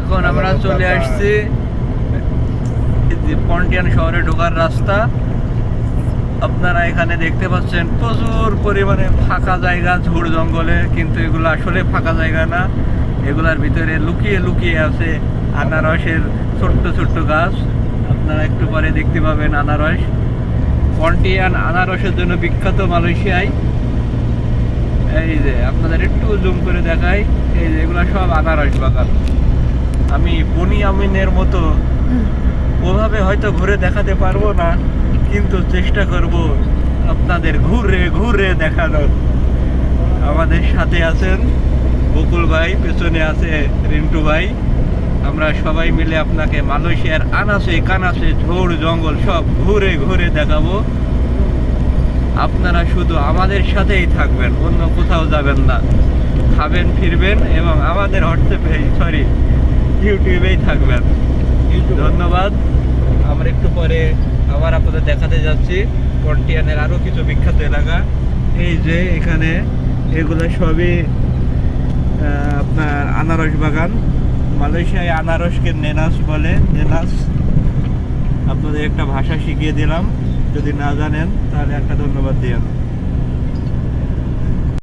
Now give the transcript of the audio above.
এখন আমরা চলে আসছি পন্টিয়ান শহরে ঢোকার রাস্তা। আপনারা এখানে দেখতে পাচ্ছেন প্রচুর পরিমাণে ফাঁকা জায়গা ঝুড় জঙ্গলে, কিন্তু এগুলো আসলে ফাঁকা জায়গা না। এগুলার ভিতরে লুকিয়ে লুকিয়ে আছে আনারসের ছোট্ট ছোট্ট গাছ। আপনারা একটু পরে দেখতে পাবেন আনারস। পন্টিয়ান আনারসের জন্য বিখ্যাত মালয়েশিয়ায়। এই যে আপনাদের একটু জুম করে দেখাই, এই যে এগুলো সব আনারস বাগান। আমি বনি আমিনের মতো ওভাবে হয়তো ঘুরে দেখাতে পারবো না, কিন্তু চেষ্টা করব আপনাদের ঘুরে ঘুরে দেখানোর। আমাদের সাথে আছেন বকুল ভাই, পেছনে আছে রিন্টু ভাই। আমরা সবাই মিলে আপনাকে মালয়েশিয়ার আনাচে কানাচে ঝোড় জঙ্গল সব ঘুরে ঘুরে দেখাবো। আপনারা শুধু আমাদের সাথেই থাকবেন, অন্য কোথাও যাবেন না। খাবেন, ফিরবেন এবং আমাদের ইউটিউবেই থাকবেন। ধন্যবাদ। আমরা একটু পরে আবার আপনাদের দেখাতে যাচ্ছি পন্টিয়ানের আরও কিছু বিখ্যাত এলাকা। এই যে এখানে এগুলো সবই আপনার আনারস বাগান। মালয়েশিয়ায় আনারসকে নেনাস বলে, নেনাস। আপনাদের একটা ভাষা শিখিয়ে দিলাম, যদি না জানেন তাহলে একটা ধন্যবাদ দিয়েন।